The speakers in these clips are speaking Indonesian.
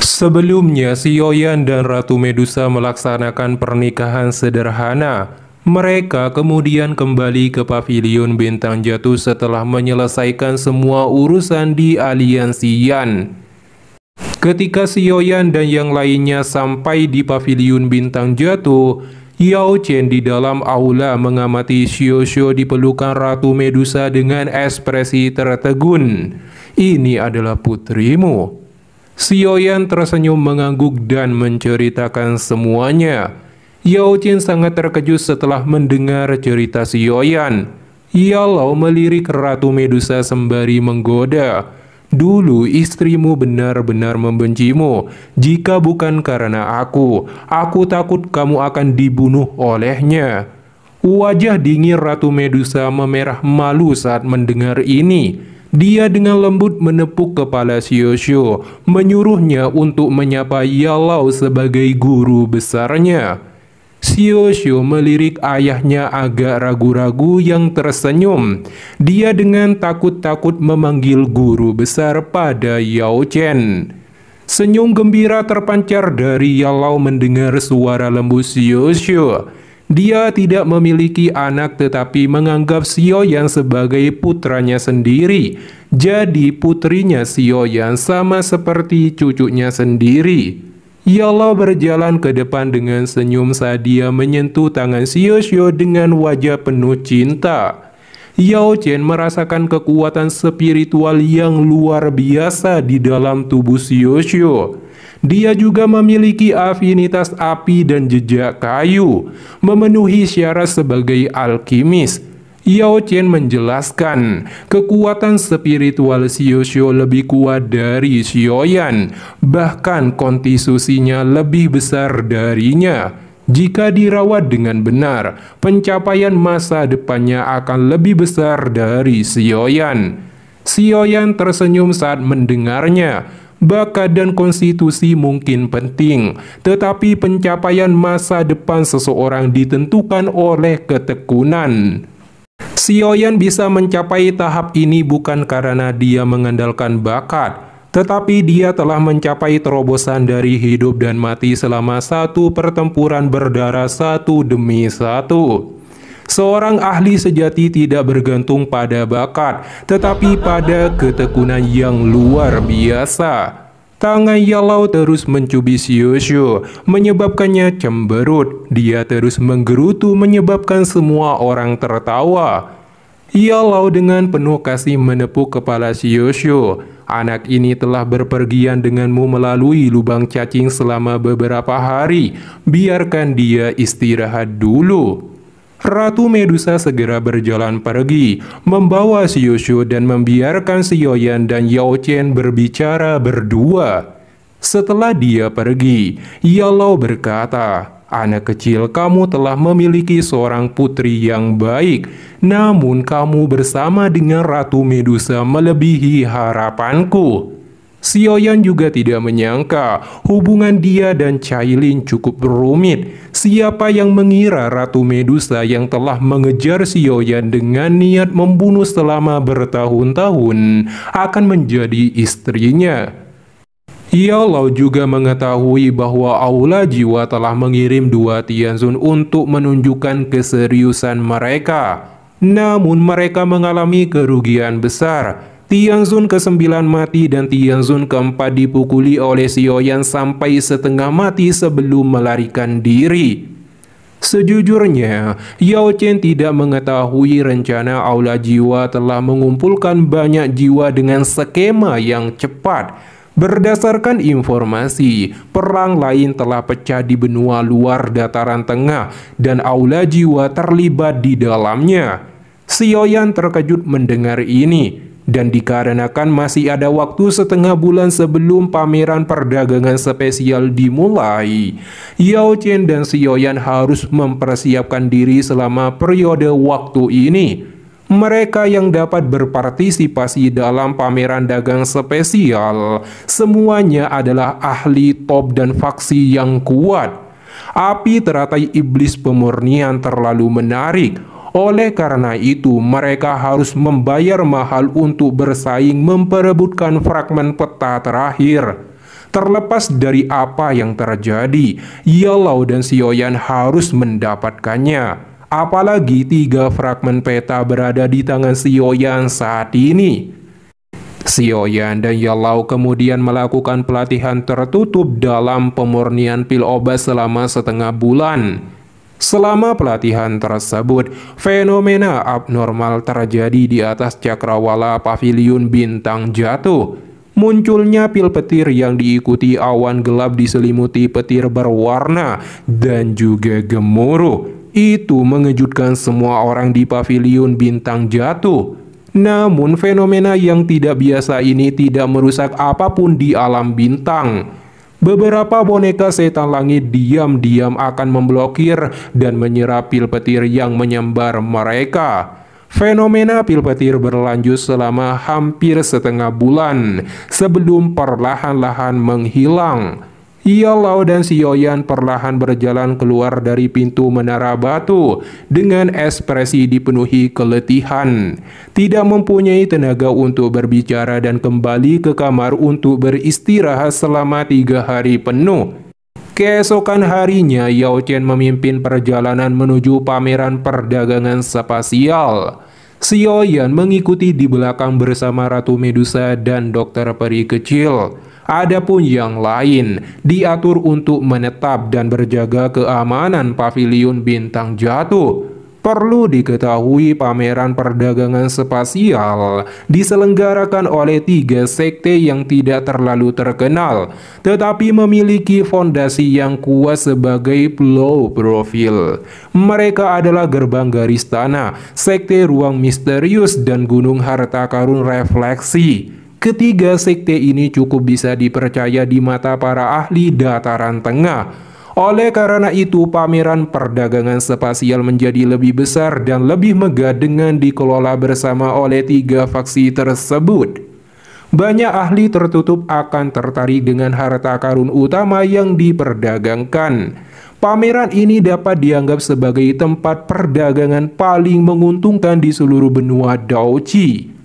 Sebelumnya, Sioyan dan Ratu Medusa melaksanakan pernikahan sederhana. Mereka kemudian kembali ke pavilion Bintang Jatuh setelah menyelesaikan semua urusan di aliansi Yan. Ketika Sioyan dan yang lainnya sampai di pavilion Bintang Jatuh, Yao Chen di dalam aula mengamati Xiao di pelukan Ratu Medusa dengan ekspresi tertegun. "Ini adalah putrimu." Sioyan tersenyum mengangguk dan menceritakan semuanya. Yao Chen sangat terkejut setelah mendengar cerita Sioyan. Yao melirik Ratu Medusa sembari menggoda. "Dulu istrimu benar-benar membencimu. Jika bukan karena aku takut kamu akan dibunuh olehnya." Wajah dingin Ratu Medusa memerah malu saat mendengar ini. Dia dengan lembut menepuk kepala Xiao, menyuruhnya untuk menyapa Yao sebagai guru besarnya. Xiao melirik ayahnya agak ragu-ragu yang tersenyum. Dia dengan takut-takut memanggil guru besar pada Yao Chen. Senyum gembira terpancar dari Yao mendengar suara lembut Xiao. Dia tidak memiliki anak tetapi menganggap Sioyan sebagai putranya sendiri. Jadi putrinya Sioyan sama seperti cucunya sendiri. Yao berjalan ke depan dengan senyum saat dia menyentuh tangan Xiao dengan wajah penuh cinta. Yao Chen merasakan kekuatan spiritual yang luar biasa di dalam tubuh Xiao. Dia juga memiliki afinitas api dan jejak kayu, memenuhi syarat sebagai alkimis. Yao Chen menjelaskan, kekuatan spiritual Xiao lebih kuat dari Xiaoyan, bahkan konstitusinya lebih besar darinya. Jika dirawat dengan benar, pencapaian masa depannya akan lebih besar dari Xiaoyan. Xiaoyan tersenyum saat mendengarnya. Bakat dan konstitusi mungkin penting, tetapi pencapaian masa depan seseorang ditentukan oleh ketekunan. Xiaoyan bisa mencapai tahap ini bukan karena dia mengandalkan bakat, tetapi dia telah mencapai terobosan dari hidup dan mati selama satu pertempuran berdarah satu demi satu. Seorang ahli sejati tidak bergantung pada bakat, tetapi pada ketekunan yang luar biasa. Tangan Yao terus mencubit Xiao, menyebabkannya cemberut. Dia terus menggerutu menyebabkan semua orang tertawa. Yao dengan penuh kasih menepuk kepala Xiao. "Anak ini telah berpergian denganmu melalui lubang cacing selama beberapa hari. Biarkan dia istirahat dulu." Ratu Medusa segera berjalan pergi, membawa Xiao dan membiarkan Xiaoyan dan Yao Chen berbicara berdua. Setelah dia pergi, Yao berkata, "Anak kecil, kamu telah memiliki seorang putri yang baik, namun kamu bersama dengan Ratu Medusa melebihi harapanku." Xiaoyan juga tidak menyangka hubungan dia dan Cailin cukup rumit. Siapa yang mengira Ratu Medusa yang telah mengejar Xiaoyan dengan niat membunuh selama bertahun-tahun akan menjadi istrinya. Yao juga mengetahui bahwa Aula Jiwa telah mengirim dua Tianzun untuk menunjukkan keseriusan mereka. Namun mereka mengalami kerugian besar. Tianzun ke-9 mati dan Tianzun ke-4 dipukuli oleh Xiaoyan sampai setengah mati sebelum melarikan diri. Sejujurnya, Yao Chen tidak mengetahui rencana Aula Jiwa telah mengumpulkan banyak jiwa dengan skema yang cepat. Berdasarkan informasi, perang lain telah pecah di benua luar dataran tengah dan Aula Jiwa terlibat di dalamnya. Xiaoyan terkejut mendengar ini. Dan dikarenakan masih ada waktu setengah bulan sebelum pameran perdagangan spesial dimulai, Yao Chen dan Xiaoyan harus mempersiapkan diri selama periode waktu ini. Mereka yang dapat berpartisipasi dalam pameran dagang spesial, semuanya adalah ahli top dan faksi yang kuat. Api teratai iblis pemurnian terlalu menarik. Oleh karena itu, mereka harus membayar mahal untuk bersaing memperebutkan fragmen peta terakhir. Terlepas dari apa yang terjadi, Yellow dan Xiaoyan harus mendapatkannya. Apalagi 3 fragmen peta berada di tangan Xiaoyan saat ini. Xiaoyan dan Yellow kemudian melakukan pelatihan tertutup dalam pemurnian pil obat selama setengah bulan. Selama pelatihan tersebut, fenomena abnormal terjadi di atas cakrawala paviliun bintang jatuh. Munculnya pil petir yang diikuti awan gelap diselimuti petir berwarna dan juga gemuruh. Itu mengejutkan semua orang di paviliun bintang jatuh. Namun fenomena yang tidak biasa ini tidak merusak apapun di alam bintang. Beberapa boneka setan langit diam-diam akan memblokir dan menyerap pil petir yang menyambar mereka. Fenomena pil petir berlanjut selama hampir setengah bulan sebelum perlahan-lahan menghilang. Yellow dan Xiaoyan perlahan berjalan keluar dari pintu menara batu dengan ekspresi dipenuhi keletihan, tidak mempunyai tenaga untuk berbicara dan kembali ke kamar untuk beristirahat selama 3 hari penuh. Keesokan harinya, Yao Chen memimpin perjalanan menuju pameran perdagangan spasial. Xiaoyan mengikuti di belakang bersama Ratu Medusa dan Dokter Peri Kecil. Adapun yang lain diatur untuk menetap dan berjaga keamanan paviliun bintang jatuh. Perlu diketahui pameran perdagangan spasial diselenggarakan oleh 3 sekte yang tidak terlalu terkenal, tetapi memiliki fondasi yang kuat sebagai low profile. Mereka adalah Gerbang Garis Tanah, Sekte Ruang Misterius, dan Gunung Harta Karun Refleksi. Ketiga sekte ini cukup bisa dipercaya di mata para ahli dataran tengah. Oleh karena itu, pameran perdagangan spasial menjadi lebih besar dan lebih megah dengan dikelola bersama oleh 3 faksi tersebut. Banyak ahli tertutup akan tertarik dengan harta karun utama yang diperdagangkan. Pameran ini dapat dianggap sebagai tempat perdagangan paling menguntungkan di seluruh benua Daoqi.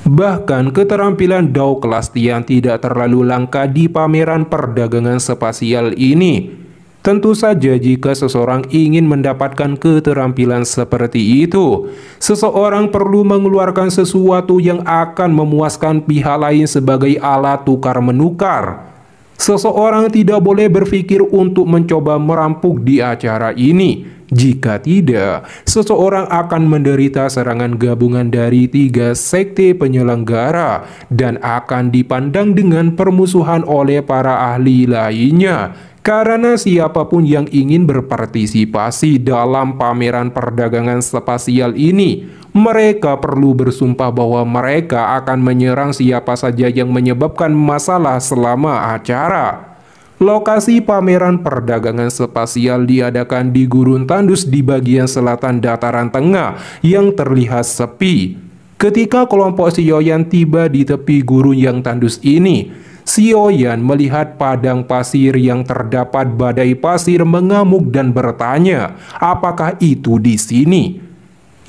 Bahkan keterampilan Dao kelas Tian tidak terlalu langka di pameran perdagangan spasial ini. Tentu saja jika seseorang ingin mendapatkan keterampilan seperti itu, seseorang perlu mengeluarkan sesuatu yang akan memuaskan pihak lain sebagai alat tukar-menukar. Seseorang tidak boleh berpikir untuk mencoba merampok di acara ini. Jika tidak, seseorang akan menderita serangan gabungan dari 3 sekte penyelenggara dan akan dipandang dengan permusuhan oleh para ahli lainnya. Karena siapapun yang ingin berpartisipasi dalam pameran perdagangan spasial ini, mereka perlu bersumpah bahwa mereka akan menyerang siapa saja yang menyebabkan masalah selama acara. Lokasi pameran perdagangan spasial diadakan di Gurun Tandus di bagian selatan dataran tengah yang terlihat sepi. Ketika kelompok Xiaoyan tiba di tepi gurun yang tandus ini, Xiaoyan melihat padang pasir yang terdapat badai pasir mengamuk dan bertanya, apakah itu di sini?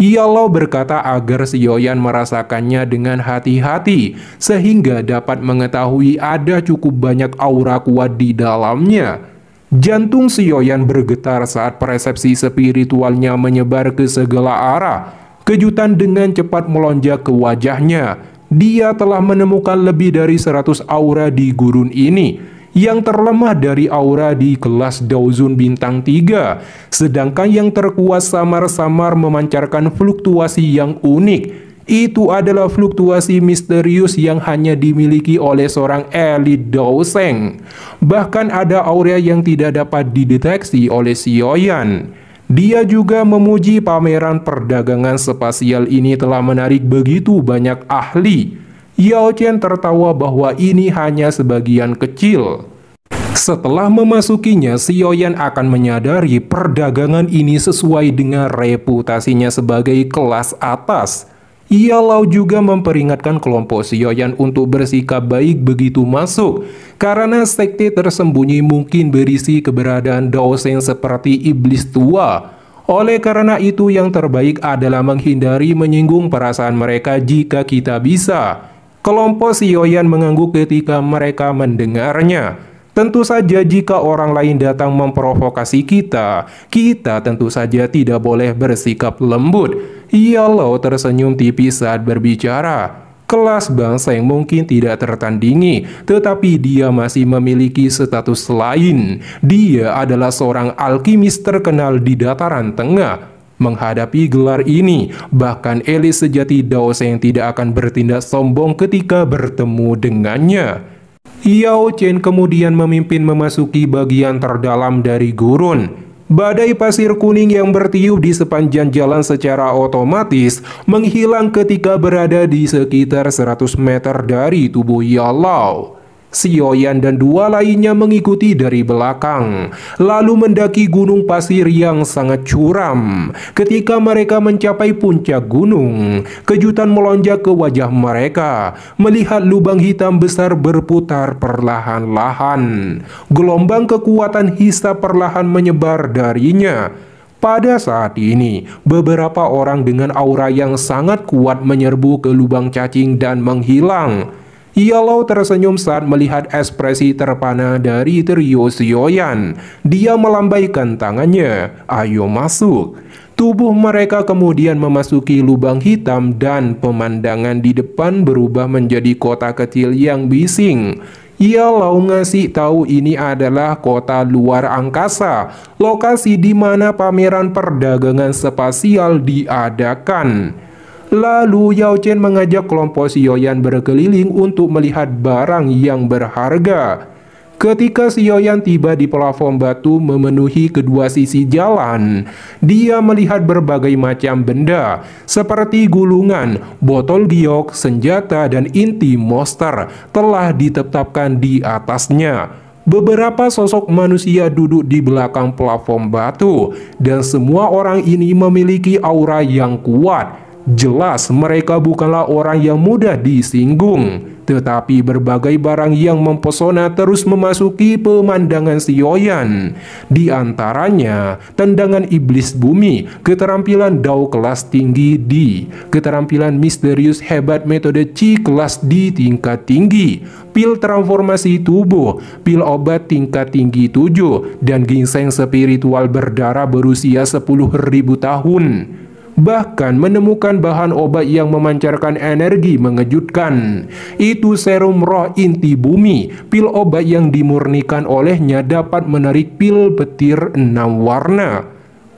Yellow berkata agar Xiaoyan merasakannya dengan hati-hati, sehingga dapat mengetahui ada cukup banyak aura kuat di dalamnya. Jantung Xiaoyan bergetar saat persepsi spiritualnya menyebar ke segala arah. Kejutan dengan cepat melonjak ke wajahnya. Dia telah menemukan lebih dari 100 aura di gurun ini, yang terlemah dari aura di kelas Daozun bintang 3, sedangkan yang terkuat samar-samar memancarkan fluktuasi yang unik. Itu adalah fluktuasi misterius yang hanya dimiliki oleh seorang elit Daoseng. Bahkan ada aura yang tidak dapat dideteksi oleh Xiaoyan. Dia juga memuji pameran perdagangan spasial ini telah menarik begitu banyak ahli. Yao Chen tertawa bahwa ini hanya sebagian kecil. Setelah memasukinya, Xiaoyan akan menyadari perdagangan ini sesuai dengan reputasinya sebagai kelas atas. Yellow juga memperingatkan kelompok Xiaoyan untuk bersikap baik begitu masuk, karena sekte tersembunyi mungkin berisi keberadaan Daoseng seperti iblis tua. Oleh karena itu, yang terbaik adalah menghindari menyinggung perasaan mereka jika kita bisa. Kelompok Sioyan mengangguk ketika mereka mendengarnya. Tentu saja jika orang lain datang memprovokasi kita, kita tentu saja tidak boleh bersikap lembut. Yellow tersenyum tipis saat berbicara. Kelas bangsa yang mungkin tidak tertandingi, tetapi dia masih memiliki status lain. Dia adalah seorang alkimis terkenal di dataran tengah. Menghadapi gelar ini, bahkan elit sejati Dao Sheng tidak akan bertindak sombong ketika bertemu dengannya. Yao Chen kemudian memimpin memasuki bagian terdalam dari gurun. Badai pasir kuning yang bertiup di sepanjang jalan secara otomatis menghilang ketika berada di sekitar 100 meter dari tubuh Yellow. Sioyan dan dua lainnya mengikuti dari belakang, lalu mendaki gunung pasir yang sangat curam. Ketika mereka mencapai puncak gunung, kejutan melonjak ke wajah mereka melihat lubang hitam besar berputar perlahan-lahan. Gelombang kekuatan hisab perlahan menyebar darinya. Pada saat ini, beberapa orang dengan aura yang sangat kuat menyerbu ke lubang cacing dan menghilang. Yellow tersenyum saat melihat ekspresi terpana dari trio Sioyan. Dia melambaikan tangannya, "Ayo masuk." Tubuh mereka kemudian memasuki lubang hitam dan pemandangan di depan berubah menjadi kota kecil yang bising. Yellow ngasih tahu ini adalah kota luar angkasa, lokasi di mana pameran perdagangan spasial diadakan. Lalu Yao Chen mengajak kelompok Sioyan berkeliling untuk melihat barang yang berharga. Ketika Sioyan tiba di plafon batu memenuhi kedua sisi jalan, dia melihat berbagai macam benda seperti gulungan, botol giok, senjata, dan inti monster telah ditetapkan di atasnya. Beberapa sosok manusia duduk di belakang plafon batu, dan semua orang ini memiliki aura yang kuat. Jelas mereka bukanlah orang yang mudah disinggung, tetapi berbagai barang yang mempesona terus memasuki pemandangan Sioyan. Di antaranya, tendangan iblis bumi, keterampilan Dao kelas tinggi di, keterampilan misterius hebat metode Qi kelas di tingkat tinggi, pil transformasi tubuh, pil obat tingkat tinggi 7, dan ginseng spiritual berdarah berusia 10.000 tahun. Bahkan menemukan bahan obat yang memancarkan energi mengejutkan. Itu serum roh inti bumi. Pil obat yang dimurnikan olehnya dapat menarik pil petir 6 warna.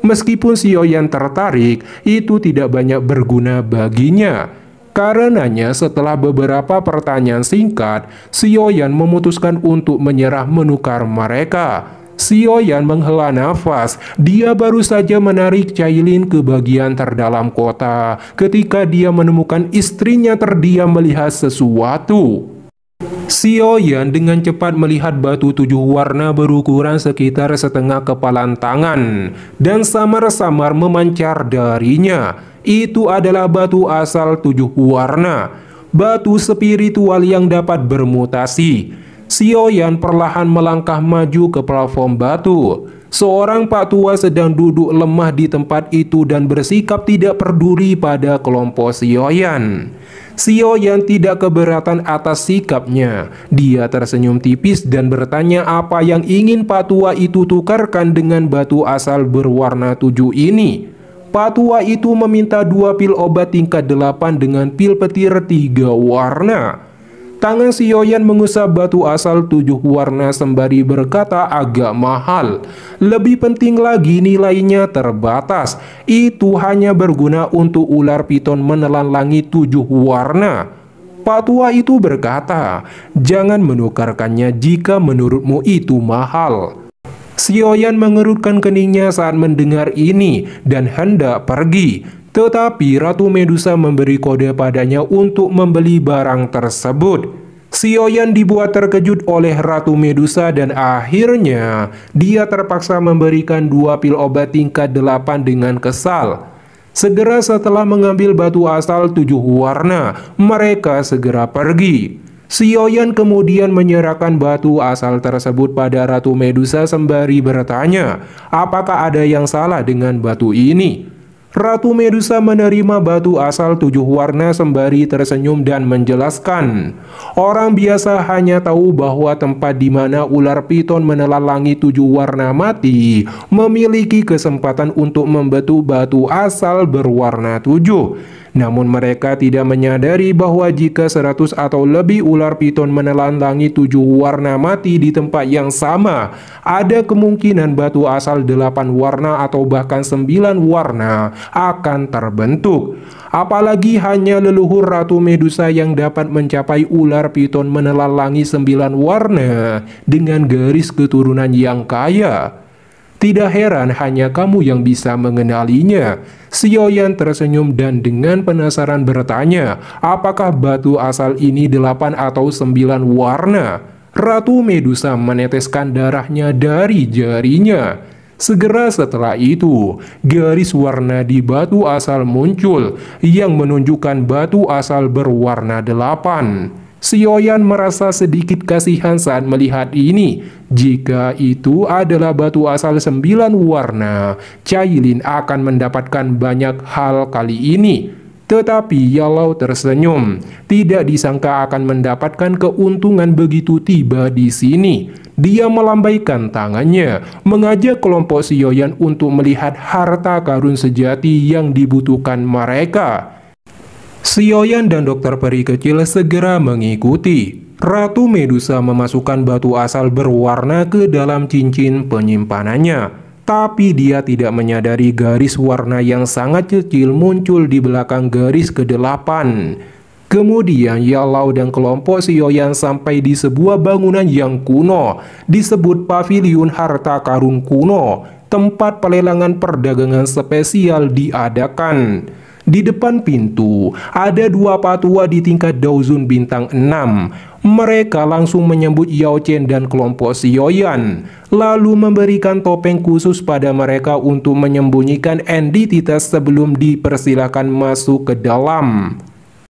Meskipun Sioyan tertarik, itu tidak banyak berguna baginya. Karenanya setelah beberapa pertanyaan singkat, Sioyan memutuskan untuk menyerah menukar mereka. Sioyan menghela nafas. Dia baru saja menarik Cailin ke bagian terdalam kota ketika dia menemukan istrinya terdiam melihat sesuatu. Sioyan dengan cepat melihat batu 7 warna berukuran sekitar setengah kepalan tangan dan samar-samar memancar darinya. Itu adalah batu asal 7 warna, batu spiritual yang dapat bermutasi. Sioyan perlahan melangkah maju ke plafon batu. Seorang pak tua sedang duduk lemah di tempat itu dan bersikap tidak peduli pada kelompok Sioyan. Sioyan tidak keberatan atas sikapnya. Dia tersenyum tipis dan bertanya apa yang ingin pak tua itu tukarkan dengan batu asal berwarna 7 ini. Pak tua itu meminta 2 pil obat tingkat 8 dengan pil petir 3 warna. Tangan Sioyan mengusap batu asal 7 warna sembari berkata agak mahal. Lebih penting lagi nilainya terbatas. Itu hanya berguna untuk ular piton menelan langit 7 warna. Pak tua itu berkata, jangan menukarkannya jika menurutmu itu mahal. Sioyan mengerutkan keningnya saat mendengar ini dan hendak pergi. Tetapi Ratu Medusa memberi kode padanya untuk membeli barang tersebut. Sioyan dibuat terkejut oleh Ratu Medusa dan akhirnya dia terpaksa memberikan 2 pil obat tingkat 8 dengan kesal. Segera setelah mengambil batu asal 7 warna, mereka segera pergi. Sioyan kemudian menyerahkan batu asal tersebut pada Ratu Medusa sembari bertanya, apakah ada yang salah dengan batu ini? Ratu Medusa menerima batu asal 7 warna sembari tersenyum dan menjelaskan, orang biasa hanya tahu bahwa tempat di mana ular piton menelanjangi 7 warna mati memiliki kesempatan untuk membentuk batu asal berwarna 7. Namun mereka tidak menyadari bahwa jika 100 atau lebih ular piton menelanjangi 7 warna mati di tempat yang sama, ada kemungkinan batu asal 8 warna atau bahkan 9 warna akan terbentuk. Apalagi hanya leluhur Ratu Medusa yang dapat mencapai ular piton menelanjangi 9 warna dengan garis keturunan yang kaya. Tidak heran hanya kamu yang bisa mengenalinya. Xiaoyan tersenyum dan dengan penasaran bertanya, apakah batu asal ini 8 atau 9 warna? Ratu Medusa meneteskan darahnya dari jarinya. Segera setelah itu, garis warna di batu asal muncul yang menunjukkan batu asal berwarna 8. Xiaoyan merasa sedikit kasihan saat melihat ini. Jika itu adalah batu asal 9 warna, Cailin akan mendapatkan banyak hal kali ini. Tetapi Yalao tersenyum, tidak disangka akan mendapatkan keuntungan begitu tiba di sini. Dia melambaikan tangannya, mengajak kelompok Xiaoyan untuk melihat harta karun sejati yang dibutuhkan mereka. Xiaoyan dan dokter peri kecil segera mengikuti. Ratu Medusa memasukkan batu asal berwarna ke dalam cincin penyimpanannya. Tapi dia tidak menyadari garis warna yang sangat kecil muncul di belakang garis ke-8. Kemudian Yalao dan kelompok Xiaoyan sampai di sebuah bangunan yang kuno, disebut Paviliun Harta Karun Kuno, tempat pelelangan perdagangan spesial diadakan. Di depan pintu, ada 2 patua di tingkat Daozun bintang 6. Mereka langsung menyambut Yao Chen dan kelompok Xiaoyan, lalu memberikan topeng khusus pada mereka untuk menyembunyikan entitas sebelum dipersilakan masuk ke dalam.